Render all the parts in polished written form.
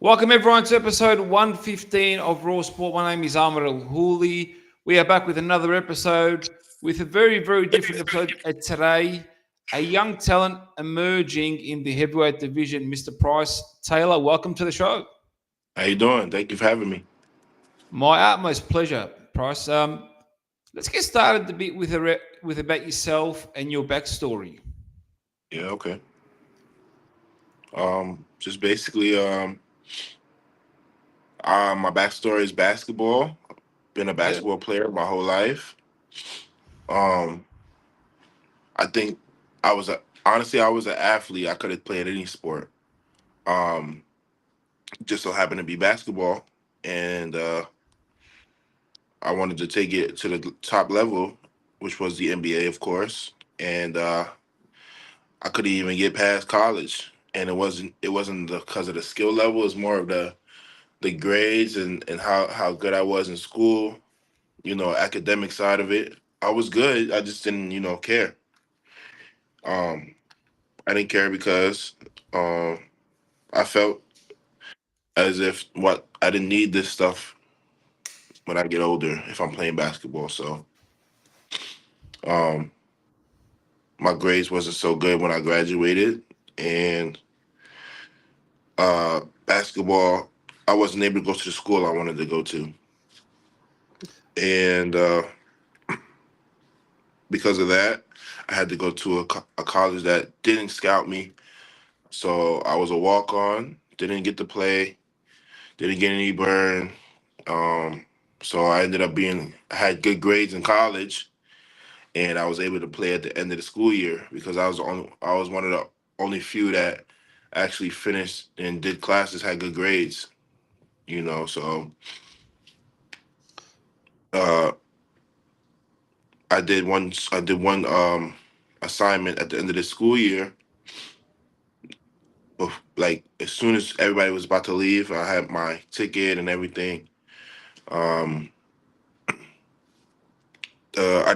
Welcome everyone to episode 115 of Raw Sport. My name is Ahmad Elhawli. We are back with another episode with a very different episode today. A young talent emerging in the heavyweight division, Mr. Pryce Taylor. Welcome to the show. How you doing? Thank you for having me. My utmost pleasure, Pryce. Let's get started a bit with about yourself and your backstory. Yeah, okay. Just basically, my backstory is basketball. Been a Yeah. basketball player my whole life. Um, I think I was an athlete. I could have played any sport. Um, just so happened to be basketball, and I wanted to take it to the top level, which was the NBA, of course. And I couldn't even get past college, and it wasn't because of the skill level. It's more of the grades and how good I was in school, academic side of it. I was good. I just didn't, care. Um, I didn't care because um, I felt as if what I didn't need this stuff when I get older if I'm playing basketball. So um, my grades wasn't so good when I graduated, and basketball I wasn't able to go to the school I wanted to go to, and because of that, I had to go to a college that didn't scout me. So I was a walk on, didn't get to play, didn't get any burn. Um, so I ended up I had good grades in college, and I was able to play at the end of the school year because I was one of the only few that actually finished and did classes, had good grades, So uh, I did one assignment at the end of the school year. Like as soon as everybody was about to leave, I had my ticket and everything. Um, I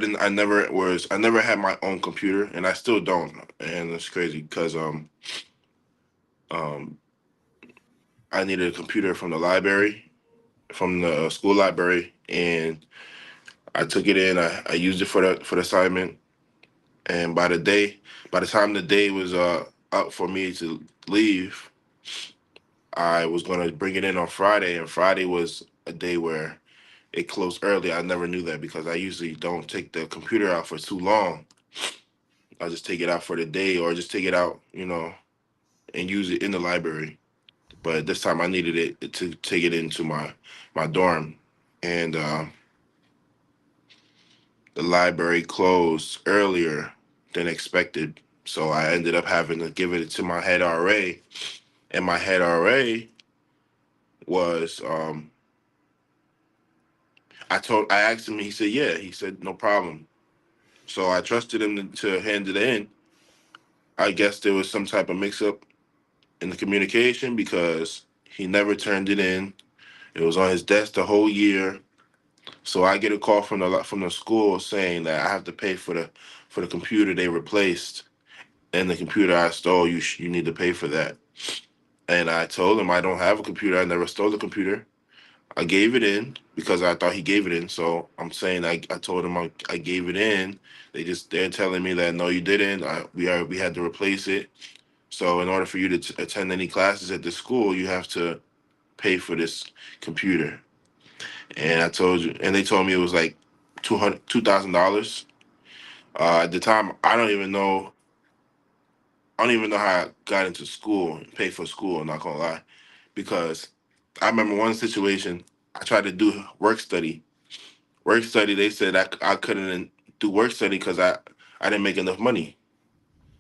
never had my own computer, and I still don't, and it's crazy because um, I needed a computer from the library, from the school library, and I took it in. I used it for the assignment, and by the time the day was up for me to leave, I was going to bring it in on Friday, and Friday was a day where it closed early. I never knew that because I usually don't take the computer out for too long. I just take it out for the day or just take it out, and use it in the library. But this time I needed it to take it into my dorm, and the library closed earlier than expected. So I ended up having to give it to my head RA, and my head RA was I asked him. He said yeah. He said no problem. So I trusted him to hand it in. I guess there was some type of mix up in the communication because he never turned it in. It was on his desk the whole year. So I get a call from the school saying that I have to pay for the computer they replaced and the computer I stole. You need to pay for that. And I told him I don't have a computer. I never stole the computer. I gave it in because I thought he gave it in. So I'm saying I told him I gave it in. They're telling me that no, you didn't. We had to replace it. So in order for you to attend any classes at the school, you have to pay for this computer. And they told me it was like $2,000. At the time, I don't even know how I got into school and paid for school. I'm not gonna lie, because I remember one situation. I tried to do work study. Work study. They said I couldn't do work study because I didn't make enough money.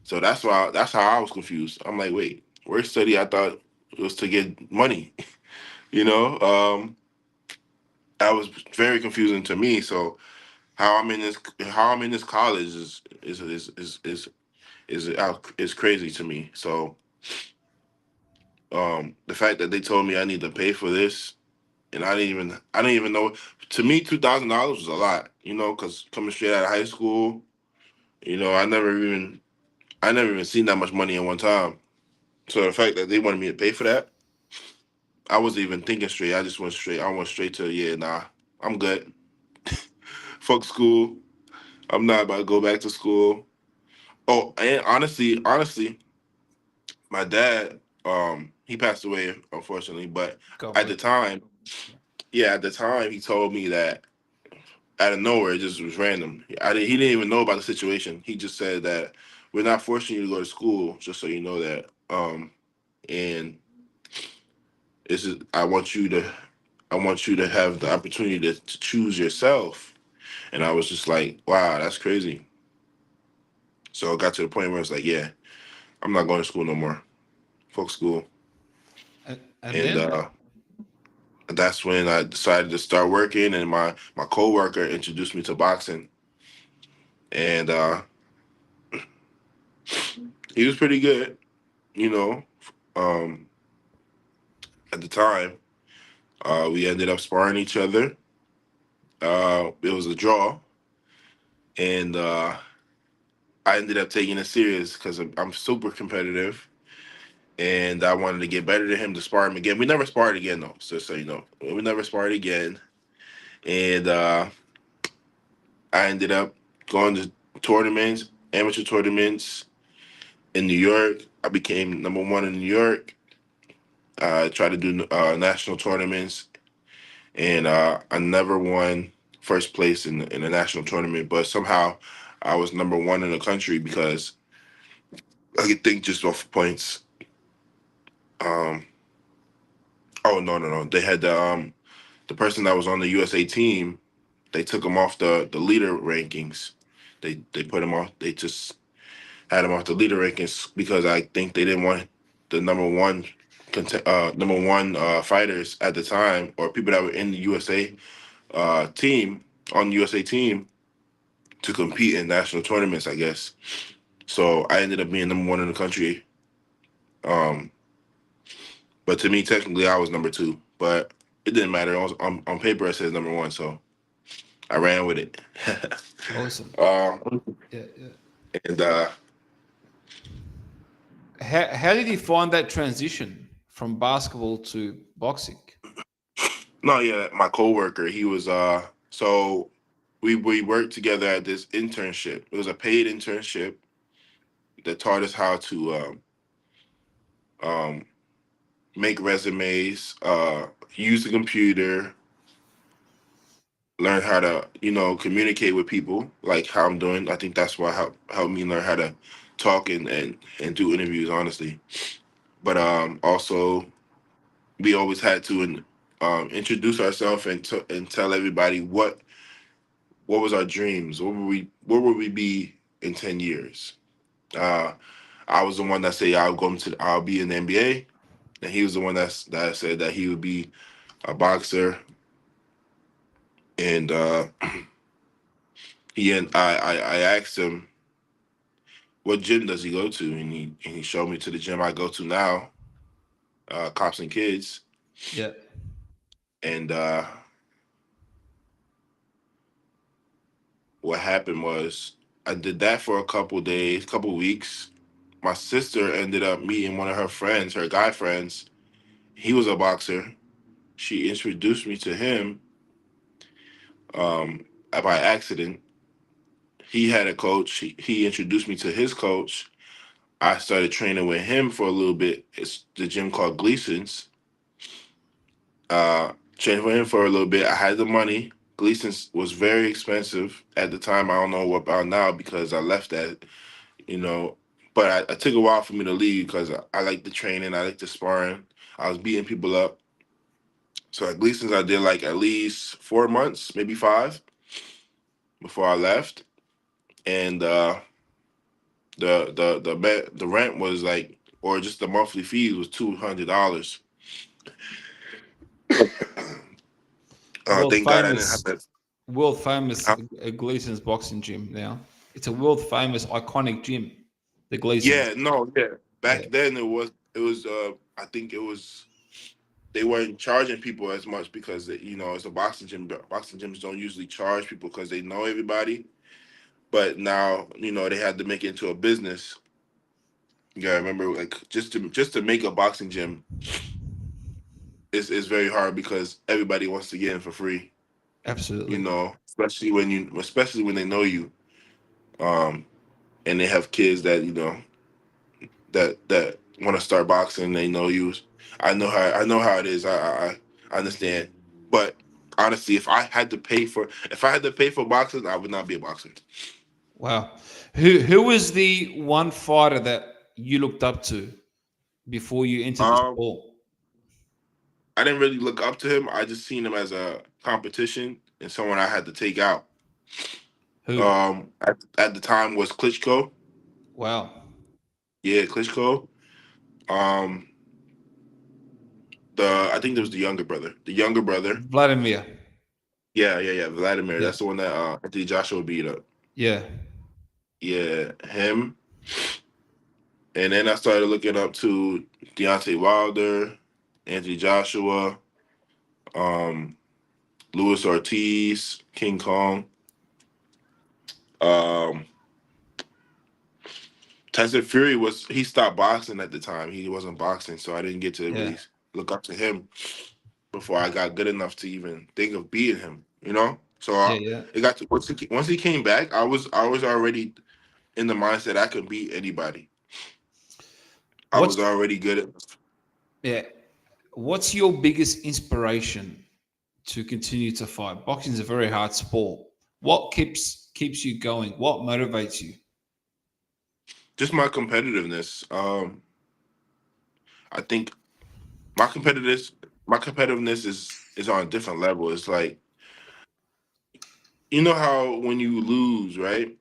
So that's how I was confused. I'm like, wait, work study? I thought it was to get money. You know, that was very confusing to me. So how I'm in this college is crazy to me. So the fact that they told me I need to pay for this, and I didn't even know. To me, $2,000 was a lot. Because coming straight out of high school, I never even seen that much money in one time. So the fact that they wanted me to pay for that, I wasn't even thinking straight. I just went straight. I went straight to yeah, nah, I'm good. Fuck school. I'm not about to go back to school. Oh, and honestly, my dad, he passed away unfortunately, but God at the bless. time, yeah, at the time, he told me that out of nowhere, it just was random. He didn't even know about the situation. He just said that we're not forcing you to go to school, just so you know that. And this is I want you to have the opportunity to choose yourself. And I was just like, wow, that's crazy. So it got to the point where it's like, yeah, I'm not going to school no more. Fuck school. And And then that's when I decided to start working. And my coworker introduced me to boxing, and he was pretty good, you know. Um, at the time, we ended up sparring each other. It was a draw, and I ended up taking it serious because I'm super competitive, and I wanted to get better than him to spar him again. We never sparred again, though. So you know, we never sparred again, and I ended up going to tournaments, amateur tournaments in New York. I became number one in New York. I tried to do national tournaments, and I never won first place in a national tournament, but somehow I was number one in the country because I could think just off points. Um, oh no, they had the person that was on the USA team. They took him off the leader rankings. They put him off. They just had him off the leader rankings because I think they didn't want the number one fighters at the time or people that were in the USA team on the USA team to compete in national tournaments, I guess. So I ended up being number one in the country. Um, but to me, technically, I was number two. But it didn't matter. On paper, it says number one, so I ran with it. awesome. uh, Yeah, yeah. and How did you find that transition from basketball to boxing? no, yeah, my coworker, he was so we worked together at this internship. It was a paid internship that taught us how to um, make resumes, use the computer, learn how to communicate with people like how I'm doing. I think that's why helped me learn how to talk and do interviews honestly. But also we always had to introduce ourselves and tell everybody what was our dreams, what would we be in 10 years. uh I was the one that said I'll be in the NBA, and he was the one that said that he would be a boxer. And he and I asked him what gym does he go to, and he showed me to the gym I go to now, Cops and Kids. Yeah. And what happened was I did that for a couple days, couple weeks. My sister ended up meeting one of her friends, her guy friends. He was a boxer. She introduced me to him by accident. He had a coach. He introduced me to his coach. I started training with him for a little bit. It's the gym called Gleason's. Trained with him for a little bit. I had the money. Gleason's was very expensive at the time. I don't know what about now because I left that, you know. But I took a while for me to leave because I like the training. I like the sparring. I was beating people up. So at Gleason's, I did like at least 4 months, maybe five, before I left. And the rent was like, or just the monthly fees was $200. World Thank God I didn't have famous, that. world famous uh, Gleason's boxing gym now. It's a world famous iconic gym, the Gleason's. Yeah, no, yeah. Yeah. Back then it was I think it was they weren't charging people as much because it's a boxing gym. But boxing gyms don't usually charge people because they know everybody. But now they had to make it into a business. Yeah, I remember like just to make a boxing gym, it's very hard because everybody wants to get in for free. You Absolutely. know, especially when they know you, um, and they have kids that that want to start boxing. They know you. I know how it is. I understand. But honestly, if I had to pay for boxing, I would not be a boxer. Wow. Who was the one fighter that you looked up to before you entered the Um, sport? I didn't really look up to him. I just seen him as a competition and someone I had to take out. Who? At the time was Klitschko. Wow. Yeah, Klitschko. Um, the I think there was the younger brother. The younger brother. Vladimir. Yeah. Vladimir. Yeah. That's the one that Anthony Joshua beat up. Yeah. Yeah, him. And then I started looking up to Deontay Wilder, Anthony Joshua, um, Luis Ortiz, King Kong. Um, Tyson Fury he stopped boxing at the time. He wasn't boxing, so I didn't get to Yeah. really look up to him before I got good enough to even think of beating him. You know, so Yeah. Yeah. it got to once he came back, I was already in the mindset I could beat anybody. I What's was already good at. yeah? What's your biggest inspiration to continue to fight? Boxing is a very hard sport. What keeps you going? What motivates you? Just my competitiveness. I think my competitiveness is on a different level. It's like you know how when you lose, right,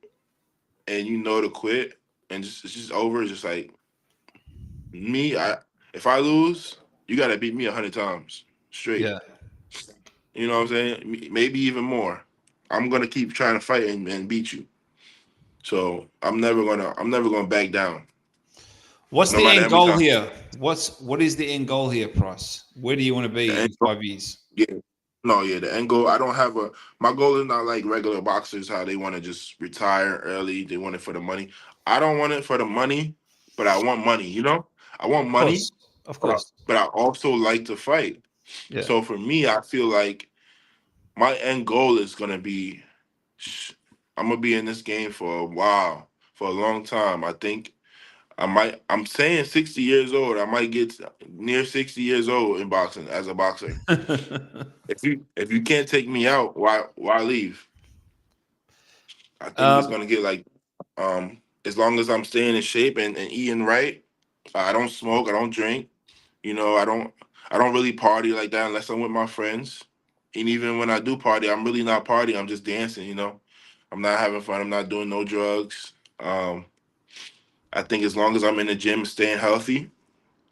and you know to quit, and it's just over. It's just like me. If I lose, you got to beat me 100 times straight. Yeah. You know what I'm saying? Maybe even more. I'm gonna keep trying to fight and beat you. So I'm never gonna back down, What's no the matter end how many goal times. here? What is the end goal here, Price? Where do you want to The be end in goal, 5 years? yeah. No, yeah, the end goal. I don't have a. My goal is not like regular boxers, how they want to just retire early. They want it for the money. I don't want it for the money, but I want money. I want Of course. money, Of but course. I also like to fight. Yeah. So for me, I feel like my end goal is gonna be. I'm gonna be in this game for a while, for a long time. I think I might. I'm saying 60 years old. I might get near 60 years old in boxing as a boxer. If you can't take me out, why leave? I think it's um, gonna get like as long as I'm staying in shape and eating right. I don't smoke. I don't drink. I don't really party like that unless I'm with my friends. And even when I do party, I'm really not partying. I'm just dancing. I'm not having fun. I'm not doing no drugs. I think as long as I'm in the gym, staying healthy,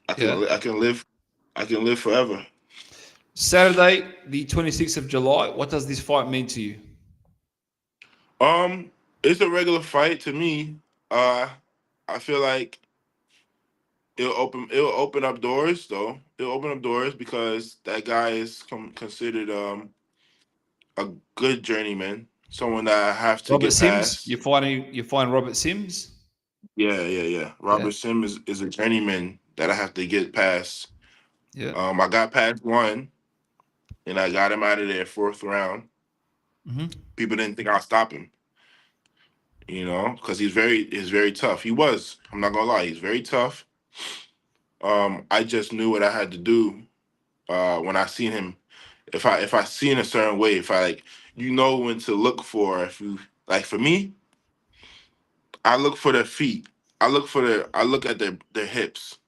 I yeah. can I can live I can live forever. Saturday, the 26th of July. What does this fight mean to you? Um, it's a regular fight to me. Uh, I feel like it'll open up doors though. It'll open up doors because that guy is considered a good journeyman, someone that I have to Robert get Sims. past. You find Robert Sims. Yeah. Yeah. Robert Sim is a journeyman that I have to get past. Yeah. I got past one and I got him out of there fourth round. Hmm. People didn't think I'd stop him, because he's very tough. He was. I'm not gonna lie, he's very tough. I just knew what I had to do when I seen him. If I seen a certain way, if I like, when to look for. If you like, for me, I look for their feet. I look at their hips,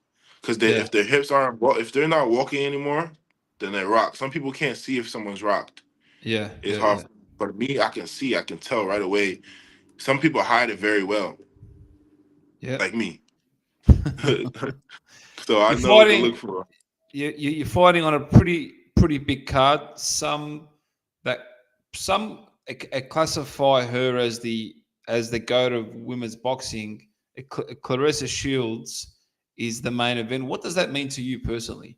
because Yeah. if their hips aren't if they're not walking anymore, then they're rocked. Some people can't see if someone's rocked. Yeah. It's Yeah. hard. Yeah. But me, I can see. I can tell right away. Some people hide it very well, Yeah. like me. So I You're know what to look fighting. for. You're fighting on a pretty big card. That some classify her as the goat of women's boxing. Clarissa Shields is the main event. What does that mean to you personally?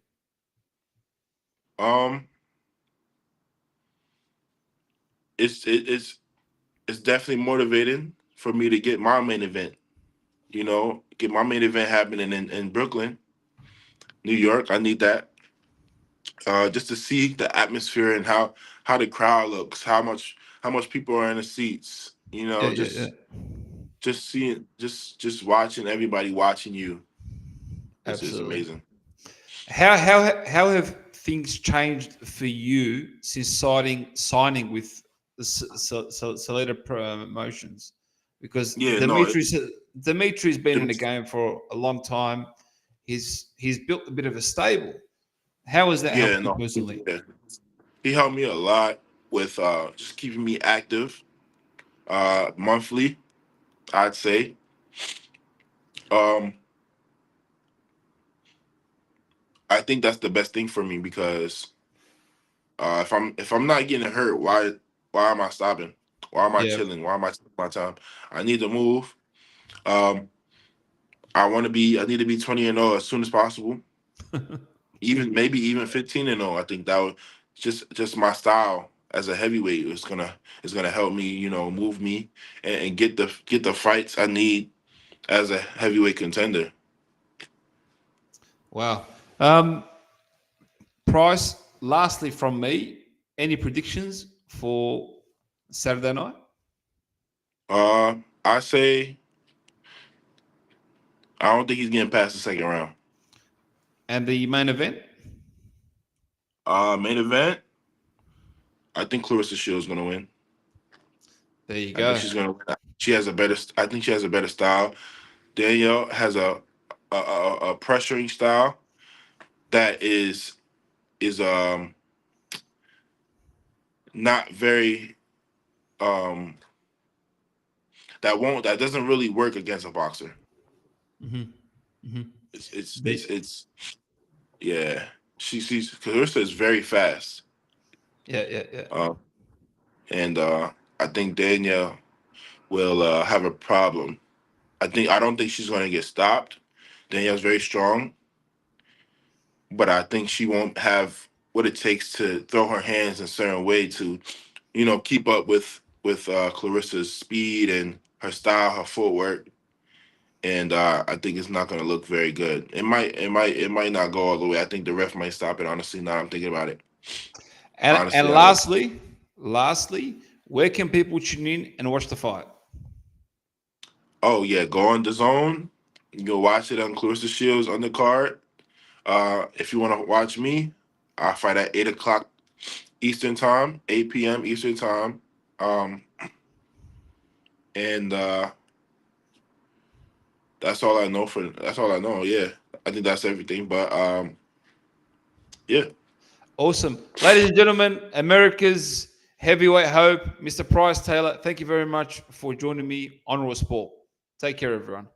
Um, it's definitely motivating for me to get my main event. Get my main event happening in Brooklyn, New York. I need that. just to see the atmosphere and how the crowd looks, how much people are in the seats. Yeah, yeah, yeah. Just seeing, just watching everybody watching you is Absolutely. amazing. How have things changed for you since signing with the Salida Promotions? Because Yeah, no, Dimitri's been in the it, game for a long time. He's built a bit of a stable. How has that yeah, helped you no, personally? yeah. He helped me a lot with just keeping me active monthly, I'd say. Um, I think that's the best thing for me because if I'm not getting hurt, why am I stopping? Why am I Yeah. chilling? Why am I taking my time? I need to move. Um, I need to be 20-0 as soon as possible. Even maybe even 15-0. I think that would just my style as a heavyweight is gonna help me, move me and get the fights I need as a heavyweight contender. Wow. Price, lastly from me, any predictions for Saturday night I say I don't think he's getting past the second round. and the main event? Main event, I think Clarissa Shields gonna win. There you I think go. she's gonna win. She has a better. I think she has a better style. Danielle has a pressuring style that is not very um that doesn't really work against a boxer. Hmm. Hmm. It's yeah. She's Clarissa is very fast. Yeah, yeah, yeah. Um and I think Danielle will have a problem. I don't think she's gonna get stopped. Danielle's very strong, but I think she won't have what it takes to throw her hands in a certain way to, keep up with Clarissa's speed and her style, her footwork, and I think it's not going to look very good. It might not go all the way. I think the ref might stop it. Honestly, now I'm thinking about it. And Honestly, I don't. lastly, where can people tune in and watch the fight? Oh yeah, go on the zone. You can watch it on Clarissa Shields undercard. If you want to watch me, I fight at 8 o'clock Eastern time, 8 p.m. Eastern time. Um, and that's all I know. That's all I know. Yeah, I think that's everything. But yeah. Awesome. Ladies and gentlemen, America's heavyweight hope, Mr. Pryce Taylor, thank you very much for joining me on Raw Sport. Take care, everyone.